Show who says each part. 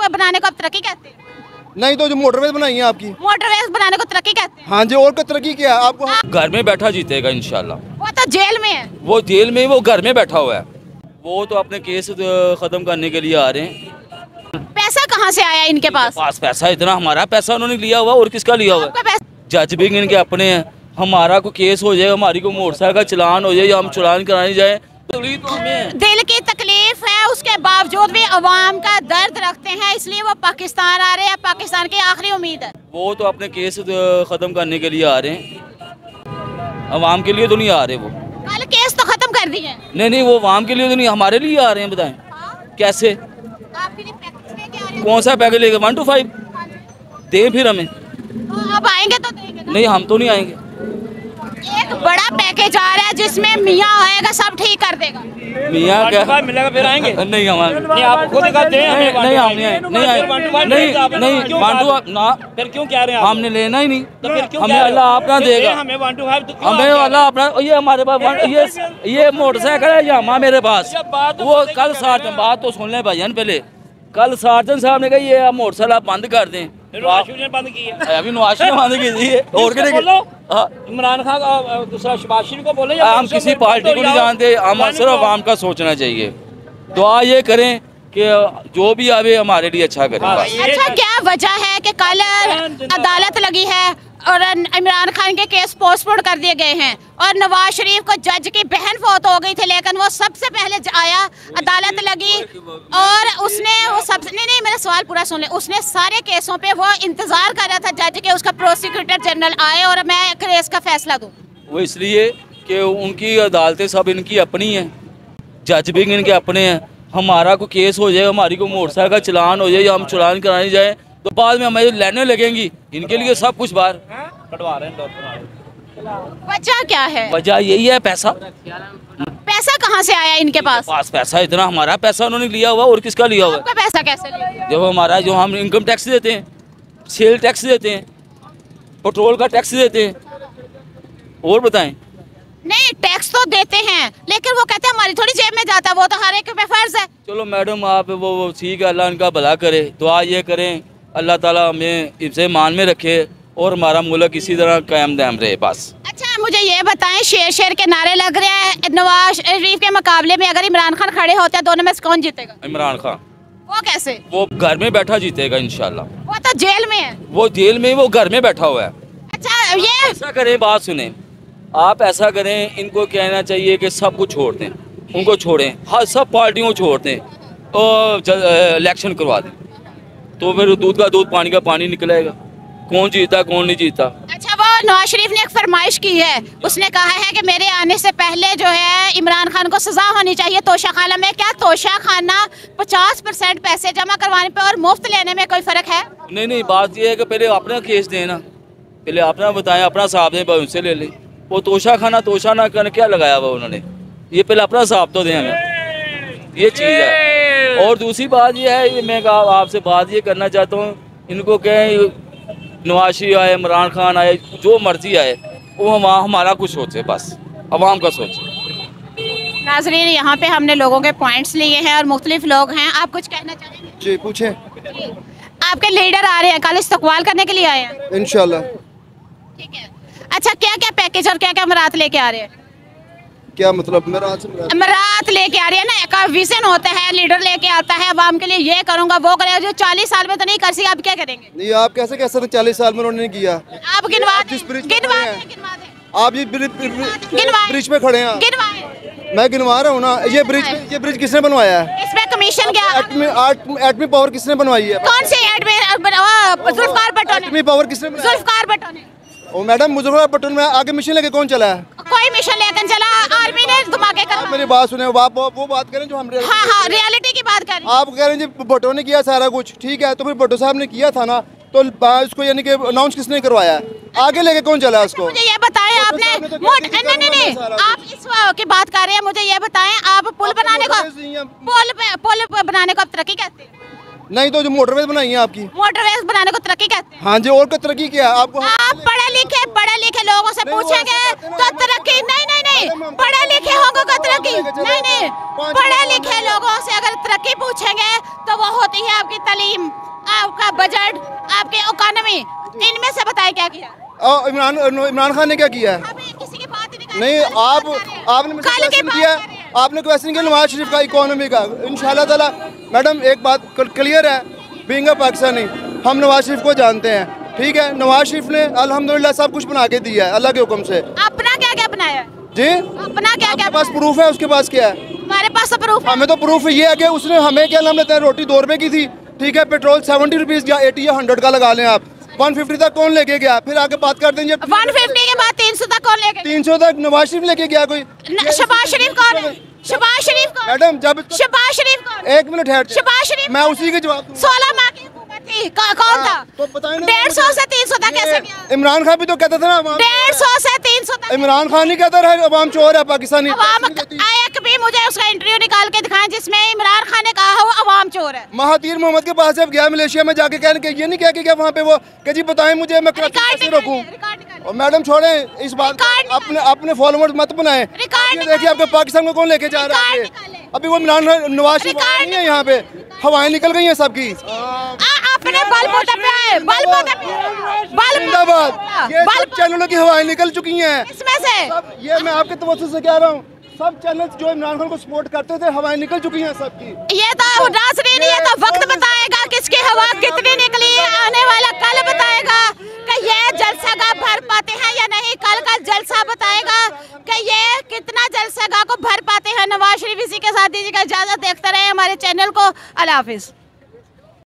Speaker 1: बनाने को आप तरक्की कहते हैं?
Speaker 2: नहीं तो जो मोटरवेज बनाई है आपकी,
Speaker 1: मोटरवेज बनाने को तरक्की कहते हैं?
Speaker 2: हाँ जी, और क्या तरक्की किया है आपको?
Speaker 3: घर में बैठा जीतेगा इंशाल्लाह।
Speaker 1: वो तो जेल में है।
Speaker 3: वो जेल में, वो घर में बैठा हुआ है। वो तो अपने केस खत्म करने के लिए आ रहे हैं।
Speaker 1: पैसा कहाँ से आया इनके पास?
Speaker 3: पैसा इतना, हमारा पैसा उन्होंने लिया हुआ और किसका लिया हुआ
Speaker 1: आपका पैसा?
Speaker 3: जज भी इनके अपने हैं। हमारा को केस हो जाए, हमारी को मोटरसाइकिल का चलान हो जाए या हम चलान कराने जाए, तकलीफ तो हमें है।
Speaker 1: दिल की तकलीफ है, उसके बावजूद भी अवाम का दर्द रखते हैं, इसलिए वो पाकिस्तान आ रहे हैं। पाकिस्तान की आखिरी उम्मीद है।
Speaker 3: वो तो अपने केस खत्म करने के लिए आ रहे हैं, अवाम के लिए तो नहीं आ रहे। वो
Speaker 1: कल केस तो खत्म कर दिए।
Speaker 3: नहीं, वो अवाम के लिए तो नहीं, हमारे लिए आ रहे हैं। बताएं कैसे,
Speaker 1: आपके लिए पैकेज लेके आ रहे हैं।
Speaker 3: कौन सा पैकेज लेके? 1 to 5 दें फिर हमें।
Speaker 1: तो अब आएंगे तो देंगे ना?
Speaker 3: नहीं, हम तो नहीं आएंगे।
Speaker 1: एक बड़ा पैकेज आ रहा है जिसमें मियाँ आएगा, सब ठीक कर देगा।
Speaker 3: मियाँ क्या
Speaker 4: मिलेगा फिर आएंगे?
Speaker 3: नहीं, हमारे
Speaker 4: नहीं, आप खुद कहते हैं
Speaker 3: नहीं, हम नहीं आए, नहीं आए, नहीं 1 to 5 ना।
Speaker 4: फिर क्यों कह रहे हैं?
Speaker 3: हमने लेना ही नहीं,
Speaker 4: तो फिर क्यों
Speaker 3: हमें अल्लाह अपना देगा।
Speaker 4: हमें 1 to 5
Speaker 3: हमें अल्लाह अपना, ये हमारे पास ये मोटरसाइकिल है यामा मेरे पास। वो कल सार्जन, बात तो सुन ले भाईजान पहले, कल सार्जन साहब ने कहा ये मोटरसाइकिल आप बंद कर दें।
Speaker 4: बंद की है
Speaker 3: अभी नवाज ने बंद की थी और
Speaker 4: इमरान खान का दूसरा शहबाज शरीफ को बोले।
Speaker 3: हम किसी पार्टी को नहीं जानते, हम सिर्फ आवाम का सोचना चाहिए। दुआ ये करें कि जो भी आवे हमारे लिए अच्छा करें।
Speaker 1: अच्छा, क्या वजह है कि कल अदालत लगी है और इमरान खान के केस पोस्टपोन कर दिए गए हैं और नवाज शरीफ को जज की बहन फौत हो गई थी, लेकिन वो सबसे पहले आया, अदालत लगी और उसने वो सबसे नहीं, मेरा सवाल पूरा सुन ले। उसने सारे केसों पे वो इंतजार कर रहा था जज के उसका प्रोसिक्यूटर जनरल आए और मैं केस का फैसला दूं।
Speaker 3: वो इसलिए कि उनकी अदालतें सब इनकी अपनी हैं, जज भी इनके अपने हैं। हमारा को केस हो जाए, हमारी को मोटरसाइकिल का चलान हो जाए या हम चलान कराने जाए, तो बाद में हमें लाइनें लगेंगी। इनके लिए सब कुछ बाहर
Speaker 4: कटवा रहे हैं।
Speaker 1: वजह क्या है?
Speaker 3: वजह यही है पैसा।
Speaker 1: पैसा कहाँ से आया इनके पास?
Speaker 3: पैसा इतना, हमारा पैसा उन्होंने लिया हुआ और किसका लिया हुआ?
Speaker 1: आपका पैसा कैसे लिया?
Speaker 3: जब हमारा, जो हम इनकम टैक्स देते हैं, सेल टैक्स देते हैं, पेट्रोल का टैक्स देते हैं, और बताएं।
Speaker 1: नहीं, टैक्स तो देते हैं, लेकिन वो कहते हैं हमारी थोड़ी जेब में जाता है, वो तो हर एक पे फर्ज है।
Speaker 3: चलो मैडम, आप वो ठीक है, अल्लाह इनका भला करे। दुआ ये करें अल्लाह ताला हमें इनसे मान में रखे और हमारा मुल्क इसी तरह कायम दायम रहे बस।
Speaker 1: अच्छा, मुझे ये बताएं, शेर शेर के नारे लग रहे हैं नवाज शरीफ के मुकाबले में, अगर इमरान खान खड़े होते हैं दोनों में से कौन जीतेगा?
Speaker 3: इमरान खान।
Speaker 1: वो कैसे?
Speaker 3: वो घर में बैठा जीतेगा इंशाल्लाह।
Speaker 1: वो तो जेल में है।
Speaker 3: वो जेल में, वो घर में बैठा हुआ है।
Speaker 1: अच्छा, ये
Speaker 3: ऐसा करें, बात सुने आप, ऐसा करें, इनको कहना चाहिए कि सब कुछ छोड़ दें, उनको छोड़ें, हर सब पार्टियों को छोड़ दें और इलेक्शन करवा दें, तो फिर दूध का दूध पानी का पानी निकलेगा। कौन जीता कौन नहीं जीता।
Speaker 1: अच्छा, वो नवाज शरीफ ने एक फरमाइश की है, उसने कहा है कि मेरे आने से पहले जो है इमरान खान को सजा होनी चाहिए तोशा खाना में। क्या तोशा खाना 50% पैसे जमा करवाने पे और मुफ्त लेने में कोई फर्क है?
Speaker 3: नहीं, बात ये है कि पहले अपना केस दें ना, पहले अपना बताएं, अपना हिसाब दें, उनसे ले लें। वो तोशा खाना तोशा ना करने क्या लगाया हुआ उन्होंने, ये पहले अपना हिसाब तो दें हमें, ये चीज़ है। और दूसरी बात ये है, ये मैं आपसे बात ये करना चाहता हूँ, इनको कहें नवाज शरीफ आए, इमरान खान आए, जो मर्जी आए, वो हमारा कुछ सोचे, बस अवाम का सोचे।
Speaker 1: नाज़रीन, यहाँ पे हमने लोगों के पॉइंट्स लिए हैं और मुख्तलिफ लोग हैं, आप कुछ कहना चाहेंगे?
Speaker 2: जी पूछें।
Speaker 1: आपके लीडर आ रहे हैं, कल इस्तकबाल करने के लिए आए हैं
Speaker 2: इंशाल्लाह।
Speaker 1: ठीक है। अच्छा, क्या क्या पैकेज और क्या क्या मरात लेके आ रहे हैं?
Speaker 2: क्या मतलब?
Speaker 1: मरात लेके आ रही है ना, एक विजन होता है, लीडर लेके आता है अवाम के लिए, ये करूंगा वो करेगा, जो 40 साल में तो नहीं कर सकी, आप क्या करेंगे?
Speaker 2: नहीं, आप कैसे कह सकते 40 साल में उन्होंने नहीं किया?
Speaker 1: आप गिनवा
Speaker 2: जिस ब्रिज पे
Speaker 1: गिनवा
Speaker 2: खड़े हैं।
Speaker 1: गिनवा दें।
Speaker 2: आप ये ब्रिज पे खड़े हैं,
Speaker 1: गिनवाएं।
Speaker 2: मैं गिनवा रहा हूँ ना। ये ब्रिज किसने बनवाया है?
Speaker 1: इसमें कमीशन क्या?
Speaker 2: एटमी पावर किसने बनवाई है?
Speaker 1: कौन से जुल्फकार भुट्टो ने?
Speaker 2: एटमी पावर किसने बनाया?
Speaker 1: जुल्फकार भुट्टो ने।
Speaker 2: ओ मैडम, मुजफ्फर भट्टो में आगे मिशन लेके कौन चला है?
Speaker 1: कोई मिशन लेकर चला, आर्मी ने धमाके
Speaker 2: आप
Speaker 1: कर।
Speaker 2: मेरी बात सुने, आप वो बात करें जो हम
Speaker 1: हाँ, रियलिटी की बात कर।
Speaker 2: आप कह रहे हैं जी भट्टो ने किया सारा कुछ, ठीक है, तो फिर भट्टो साहब ने किया था ना, तो इसको यानी कि अनाउंस किसने करवाया है? आगे लेके कौन चला है उसको?
Speaker 1: मुझे ये बताएं, आपने नहीं, आप इस की बात कर रहे हैं, मुझे ये बताएं, आप पुल बनाने को पुल बनाने को आप तरक्की कहते हैं?
Speaker 2: नहीं तो जो मोटरवेज बनाई है आपकी,
Speaker 1: मोटरवेज बनाने को तरक्की कहते हैं?
Speaker 2: हाँ जी, और क्या तरक्की किया है आपको?
Speaker 1: आप पढ़े लिखे लोगों से पूछेंगे तो तरक्की नहीं नहीं, पढ़े लिखे होंगे को तरक्की नहीं, पढ़े लिखे लोगों से अगर तरक्की पूछेंगे तो वो होती है आपकी तालीम, आपका बजट, आपकी इकोनॉमी। इनमें से बताए क्या किया
Speaker 2: इमरान खान ने क्या किया है?
Speaker 1: किसी की बात ही
Speaker 2: नहीं, आपने मुझसे क्वेश्चन किया, आपने क्वेश्चन किया नवाज शरीफ का इकोनॉमी का। इंशाल्लाह ताला मैडम एक बात क्लियर है, बीइंग अ पाकिस्तानी हम नवाज शरीफ को जानते हैं, ठीक है। नवाज शरीफ ने अल्हम्दुलिल्लाह सब कुछ बना के दिया है अल्लाह के हुक्म से।
Speaker 1: अपना क्या क्या बनाया
Speaker 2: जी,
Speaker 1: अपना क्या क्या?
Speaker 2: आपके पास प्रूफ है? उसके पास क्या है?
Speaker 1: हमारे पास तो प्रूफ है।
Speaker 2: हमें तो प्रूफ ये है कि उसने हमें क्या नाम लेते हैं, रोटी 2 रुपए की थी, ठीक है। पेट्रोल 70 रुपीज या 80 या 100 का लगा लें आप, 150 तक कौन लेके गया? फिर आगे बात करते हैं
Speaker 1: 150 के बाद 300 तक कौन लेके?
Speaker 2: 300 तक नवाज शरीफ लेके गया कोई?
Speaker 1: शहबाज शरीफ कौन है? शहबाज शरीफ कौन?
Speaker 2: मैडम जब
Speaker 1: शहबाज शरीफ कौन?
Speaker 2: एक मिनट है,
Speaker 1: शहबाज शरीफ
Speaker 2: मैं उसी के जवाब दूंगा।
Speaker 1: 16 माह की हुकूमत थी, कौन था?
Speaker 2: तो बताएं ना
Speaker 1: 150 से 300 तक कैसे
Speaker 2: ये
Speaker 1: गया?
Speaker 2: इमरान खान भी तो कहता था ना,
Speaker 1: 150 से 300 तक।
Speaker 2: इमरान खान ही कहता रहा अवाम चोर है पाकिस्तानी।
Speaker 1: अवाम एक भी मुझे उसका इंटरव्यू निकाल के दिखाएं जिसमें इमरान खान ने कहा हो अवाम चोर है।
Speaker 2: महातीर मोहम्मद के पास जब गया मलेशिया में जाके कहने के ये नहीं कह के गया वहाँ पे वो कि जी बताएं मुझे मैं कैसे रोकूं। और मैडम छोड़ें इस बात को, अपने फॉलोअर्स मत बनाएं। ये देखिए आपके पाकिस्तान को कौन लेके जा रहा है? अभी वो इमरान नवाज शरीफ नहीं है यहाँ पे, हवाएं निकल गई हैं सबकी।
Speaker 1: अपने बलबूते पे आए, बलबूते पे
Speaker 2: जिंदाबाद। ये सब चैनलों की हवाएं निकल चुकी हैं
Speaker 1: इसमें से।
Speaker 2: ये मैं आपके तवज्जो से कह रहा हूँ, सब चैनल जो इमरान खान को सपोर्ट करते थे हवाएं निकल चुकी हैं सबकी।
Speaker 1: ये तो नाज़रीन, ये तो वक्त बताएगा किसकी हवा कितनी निकली है। आने वाला कल बताएगा कि ये जलसागाह भर पाते हैं या नहीं। कल का जलसा बताएगा कि ये कितना जलसागाह को भर पाते हैं नवाज शरीफ। इसी के साथ दीजिएगा इजाजत, देखते रहे हमारे चैनल को। अल्लाह हाफिज।